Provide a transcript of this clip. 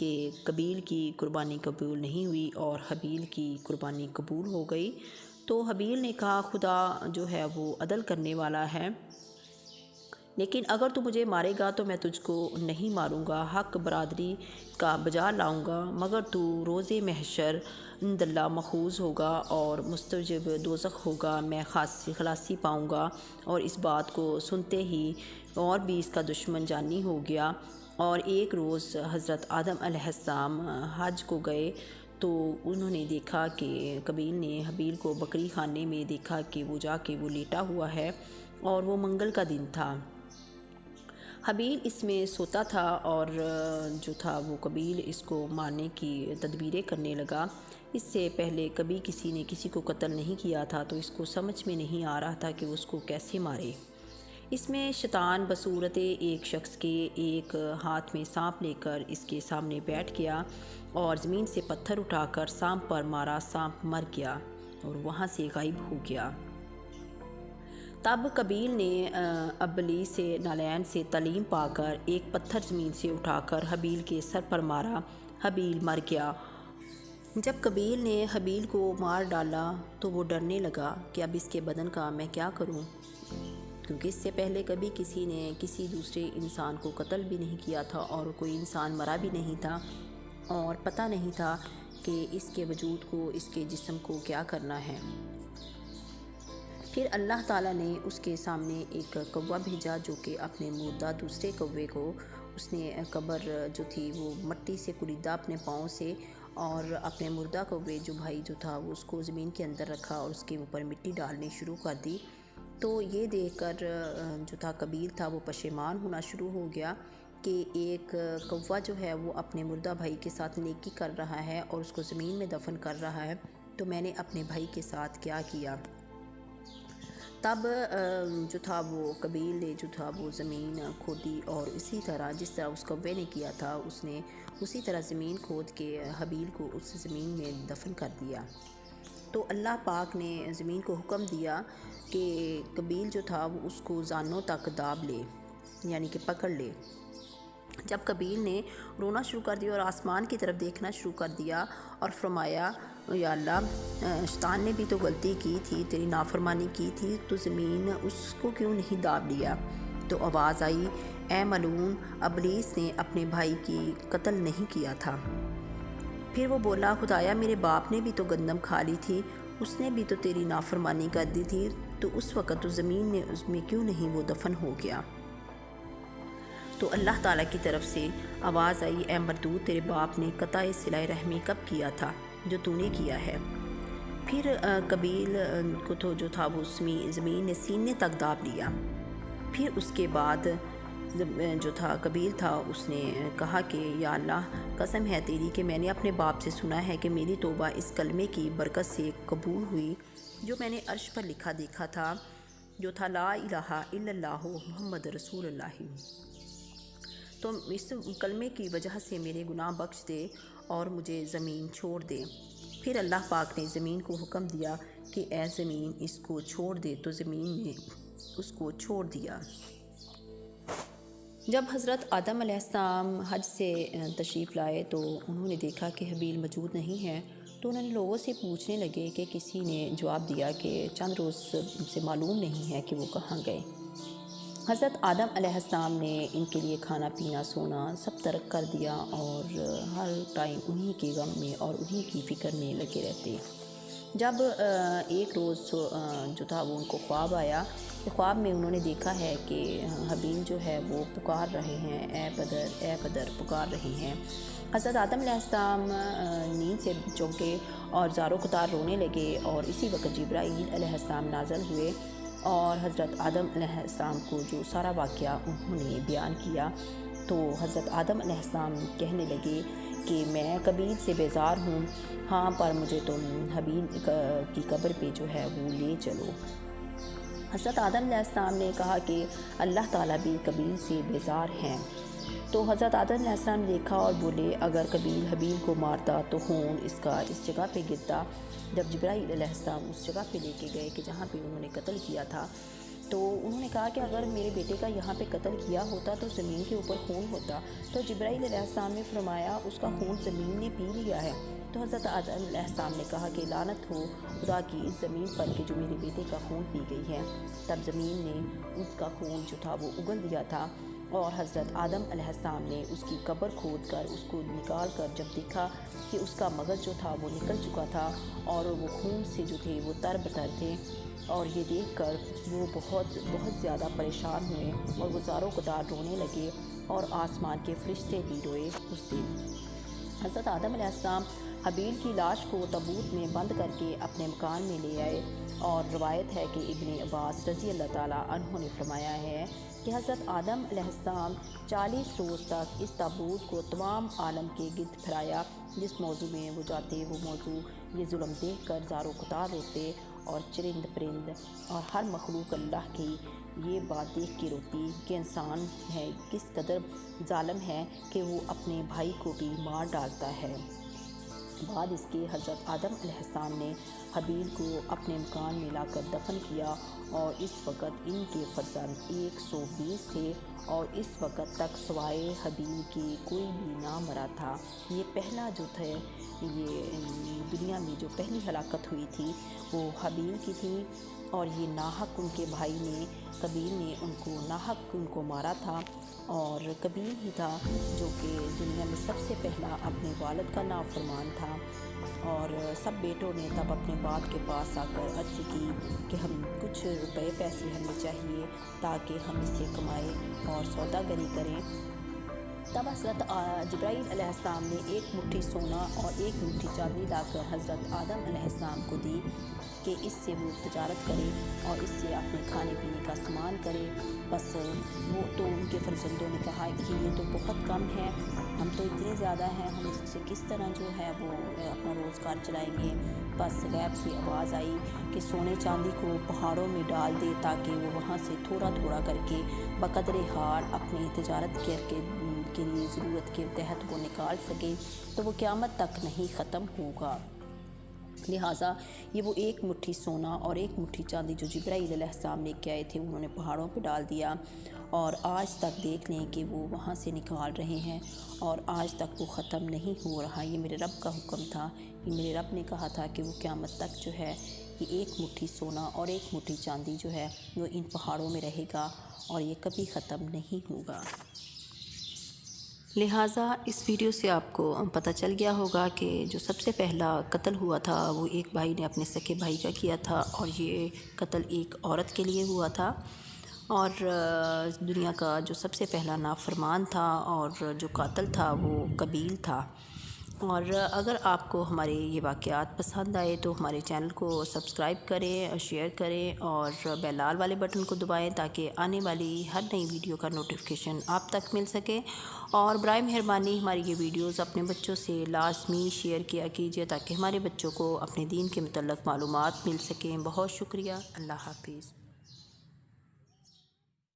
کہ قبیل کی قربانی قبول نہیں ہوئی اور حابیل کی قربانی قبول ہو گئی۔ تو حابیل نے کہا خدا جو ہے وہ عدل کرنے والا ہے، لیکن اگر تو مجھے مارے گا تو میں تجھ کو نہیں ماروں گا، حق برادری کا بجا لاؤں گا، مگر تو روز محشر عند اللہ مأخوذ ہوگا اور مستوجب دوزخ ہوگا، میں خلاصی پاؤں گا۔ اور اس بات کو سنتے ہی اور بھی اس کا دشمن جانی ہو گیا۔ اور ایک روز حضرت آدم علیہ السلام حج کو گئے تو انہوں نے دیکھا کہ قبیل نے حابیل کو بکری خانے میں دیکھا کہ وہ جا کے وہ لیٹا ہوا ہے، اور وہ منگل کا دن تھا۔ حابیل اس میں سوتا تھا اور جو تھا وہ قبیل اس کو مارنے کی تدبیریں کرنے لگا۔ اس سے پہلے کبھی کسی نے کسی کو قتل نہیں کیا تھا، تو اس کو سمجھ میں نہیں آ رہا تھا کہ وہ اس کو کیسے مارے۔ اس میں شیطان بصورت ایک شخص کے ایک ہاتھ میں سانپ لے کر اس کے سامنے بیٹھ گیا اور زمین سے پتھر اٹھا کر سانپ پر مارا، سانپ مر گیا اور وہاں سے غائب ہو گیا۔ تب قبیل نے ابلیس سے نالین سے تعلیم پا کر ایک پتھر زمین سے اٹھا کر حابیل کے سر پر مارا، حابیل مر گیا۔ جب قبیل نے حابیل کو مار ڈالا تو وہ ڈرنے لگا کہ اب اس کے بدن کا میں کیا کروں، کیونکہ اس سے پہلے کبھی کسی نے کسی دوسرے انسان کو قتل بھی نہیں کیا تھا اور کوئی انسان مرا بھی نہیں تھا، اور پتہ نہیں تھا کہ اس کے وجود کو، اس کے جسم کو کیا کرنا ہے۔ پھر اللہ تعالیٰ نے اس کے سامنے ایک کوہ بھیجا جو کہ اپنے مردہ دوسرے کوے کو، اس نے قبر جو تھی وہ مٹی سے کلیدہ اپنے پاؤں سے، اور اپنے مردہ کوے جو بھائی جو تھا وہ اس کو زمین کے اندر رکھا اور اس کے اوپر مٹی ڈالنی شروع کر دی۔ تو یہ دیکھ کر جو تھا قبیل تھا وہ پشیمان ہونا شروع ہو گیا کہ ایک کوہ جو ہے وہ اپنے مردہ بھائی کے ساتھ نیکی کر رہا ہے اور اس کو زمین میں دفن کر رہا ہے، تو میں نے اپنے بھائی کے ساتھ کیا کیا۔ تب جو تھا وہ قبیل نے جو تھا وہ زمین کھودی اور اسی طرح جس طرح اس کوے نے کیا تھا اس نے اسی طرح زمین کھود کے حابیل کو اس زمین میں دفن کر دیا۔ تو اللہ پاک نے زمین کو حکم دیا کہ قبیل جو تھا وہ اس کو زانوں تک داب لے، یعنی کہ پکڑ لے۔ جب قبیل نے رونا شروع کر دیا اور آسمان کی طرف دیکھنا شروع کر دیا اور فرمایا یا اللہ، شیطان نے بھی تو غلطی کی تھی، تیری نافرمانی کی تھی، تو زمین اس کو کیوں نہیں داب لیا؟ تو آواز آئی، اے ملعون، ابلیس نے اپنے بھائی کی قتل نہیں کیا تھا۔ پھر وہ بولا، خدایا میرے باپ نے بھی تو گندم کھا لی تھی، اس نے بھی تو تیری نافرمانی کر دی تھی، تو اس وقت تو زمین نے اس میں کیوں نہیں وہ دفن ہو گیا؟ تو اللہ تعالیٰ کی طرف سے آواز آئی، اے مردود، تیرے باپ نے قطع صلہ رحمی کب کیا تھا جو تو نے کیا ہے؟ پھر قبیل کو تو جو تھا وہ زمین نے سینے تک داب لیا۔ پھر اس کے بعد جو تھا قبیل تھا اس نے کہا کہ یا اللہ، قسم ہے تیری کہ میں نے اپنے باپ سے سنا ہے کہ میری توبہ اس کلمے کی برکت سے قبول ہوئی جو میں نے عرش پر لکھا دیکھا تھا، جو تھا لا الہ الا اللہ محمد رسول اللہ۔ تو اس کلمے کی وجہ سے میرے گناہ بخش دے اور مجھے زمین چھوڑ دے۔ پھر اللہ پاک نے زمین کو حکم دیا کہ اے زمین اس کو چھوڑ دے، تو زمین نے اس کو چھوڑ دیا۔ جب حضرت آدم علیہ السلام حج سے تشریف لائے تو انہوں نے دیکھا کہ حابیل موجود نہیں ہے، تو انہوں نے لوگوں سے پوچھنے لگے کہ کسی نے جواب دیا کہ چند روز سے معلوم نہیں ہے کہ وہ کہاں گئے۔ حضرت آدم علیہ السلام نے ان کے لیے کھانا پینا سونا سب ترک کر دیا اور ہر ٹائم انہی کے غم میں اور انہی کی فکر میں لگے رہتے۔ جب ایک روز جو تھا وہ ان کو خواب آیا، خواب میں انہوں نے دیکھا ہے کہ حابیل جو ہے وہ پکار رہے ہیں، اے بدر اے بدر پکار رہے ہیں۔ حضرت آدم علیہ السلام نیند سے چونکے اور زار و قطار رونے لگے، اور اسی وقت جبرائیل علیہ السلام نازل ہوئے اور حضرت آدم علیہ السلام کو جو سارا واقعہ انہوں نے بیان کیا، تو حضرت آدم علیہ السلام کہنے لگے کہ میں قبیل سے بیزار ہوں، ہاں پر مجھے تم حابیل کی قبر پہ جو ہے وہ لے چلو۔ حضرت آدم علیہ السلام نے کہا کہ اللہ تعالیٰ بھی قبیل سے بیزار ہیں۔ تو حضرت آدم علیہ السلام نے دیکھا اور بولے، اگر قبیل حابیل کو مارتا تو خون اس کا اس جگہ پہ گرتا۔ جب جبرائیل علیہ السلام اس جگہ پہ لے کے گئے کہ جہاں پہ انہوں نے قتل کیا تھا، تو انہوں نے کہا کہ اگر میرے بیٹے کا یہاں پہ قتل کیا ہوتا تو زمین کے اوپر خون ہوتا، تو جبرائیل علیہ السلام نے فرمایا اس کا خون زمین نے پی لیا ہے۔ تو حضرت آدم علیہ السلام نے کہا کہ لعنت ہو خدا کی اس زمین پر کہ جو میرے بیٹے کا خون پی گئی ہے۔ تب زمین نے اس کا خون جو تھا وہ اگل دیا تھا، اور حضرت آدم علیہ السلام نے اس کی قبر کھود کر اس کو نکال کر جب دیکھا کہ اس کا مغز جو تھا وہ نکل چکا تھا اور وہ خون سے جو تھے وہ تر بتر تھے، اور یہ دیکھ کر وہ بہت زیادہ پریشان ہوئے اور وہ زاروں قطار رونے لگے، اور آسمان کے فرشتے بھی روئے اس دن۔ حضرت آدم علیہ السلام حابیل کی لاش کو تابوت میں بند کر کے اپنے مکان میں لے آئے، اور روایت ہے کہ ابن عباس رضی اللہ تعالیٰ عنہ نے فرمایا ہے کہ حضرت آدم علیہ السلام 40 روز تک اس تابوت کو تمام عالم کے گرد پھرایا، جس موضوع میں وہ جاتے وہ موضوع یہ ظلم دیکھ کر زارو قطار روتے، اور چرند پرند اور ہر مخلوق اللہ کی یہ بات دیکھ کے روتی کہ انسان ہے کس قدر ظالم ہے کہ وہ اپنے بھائی کو بھی مار ڈالتا ہے۔ بعد اس کے حضرت آدم علیہ السلام نے حابیل کو اپنے مکان میں لا کر دفن کیا، اور اس وقت ان کے فرزند 120 تھے، اور اس وقت تک سوائے حابیل کے کوئی بھی نہ مرا تھا۔ یہ پہلا جو تھا یہ دنیا میں جو پہلی ہلاکت ہوئی تھی وہ حابیل کی تھی، اور یہ ناحق ان کے بھائی نے قابیل نے ان کو ناحق ان کو مارا تھا، اور قابیل ہی تھا جو کہ دنیا میں سب سے پہلا اپنے والد کا نافرمان تھا۔ اور سب بیٹوں نے تب اپنے باپ کے پاس آ کر عرض کی کہ ہم کچھ روپے پیسے ہمیں چاہیے تاکہ ہم اسے کمائیں اور سوداگری کریں۔ تب حضرت جبرائیل علیہ السلام نے ایک مٹھی سونا اور ایک مٹھی چاندی لا کر حضرت آدم علیہ السلام کو دی کہ اس سے وہ تجارت کرے اور اس سے اپنے کھانے پینے کا سامان کرے۔ بس وہ تو ان کے فرزندوں نے کہا کہ یہ تو بہت کم ہے، ہم تو اتنے زیادہ ہیں، ہم اس سے کس طرح جو ہے وہ اپنا روزگار چلائیں گے۔ بس غیب سے آواز آئی کہ سونے چاندی کو پہاڑوں میں ڈال دے تاکہ وہ وہاں سے تھوڑا تھوڑا کر کے بقدر حال اپنی تجارت کے لیے ضرورت کے تحت وہ نکال سکے، تو وہ قیامت تک نہیں ختم ہوگا۔ لہٰذا یہ وہ ایک مٹھی سونا اور ایک مٹھی چاندی جو جبرائیل علیہ السلام لے کے آئے تھے انہوں نے پہاڑوں پہ ڈال دیا، اور آج تک دیکھ لیں کہ وہ وہاں سے نکال رہے ہیں، اور آج تک وہ ختم نہیں ہو رہا۔ یہ میرے رب کا حکم تھا، یہ میرے رب نے کہا تھا کہ وہ قیامت تک جو ہے یہ ایک مٹھی سونا اور ایک مٹھی چاندی جو ہے وہ ان پہاڑوں میں رہے گا، اور یہ کبھی ختم نہیں ہوگا۔ لہٰذا اس ویڈیو سے آپ کو پتہ چل گیا ہوگا کہ جو سب سے پہلا قتل ہوا تھا وہ ایک بھائی نے اپنے سکے بھائی کا کیا تھا، اور یہ قتل ایک عورت کے لیے ہوا تھا، اور دنیا کا جو سب سے پہلا نافرمان تھا اور جو قاتل تھا وہ قابیل تھا۔ اور اگر آپ کو ہمارے یہ واقعات پسند آئے تو ہمارے چینل کو سبسکرائب کریں، شیئر کریں، اور بیل لال والے بٹن کو دبائیں تاکہ آنے والی ہر نئی ویڈیو کا نوٹیفیکیشن آپ تک مل سکے۔ اور برائے مہربانی ہماری یہ ویڈیوز اپنے بچوں سے لازمی شیئر کیا کیجیے تاکہ ہمارے بچوں کو اپنے دین کے متعلق معلومات مل سکیں۔ بہت شکریہ، اللہ حافظ۔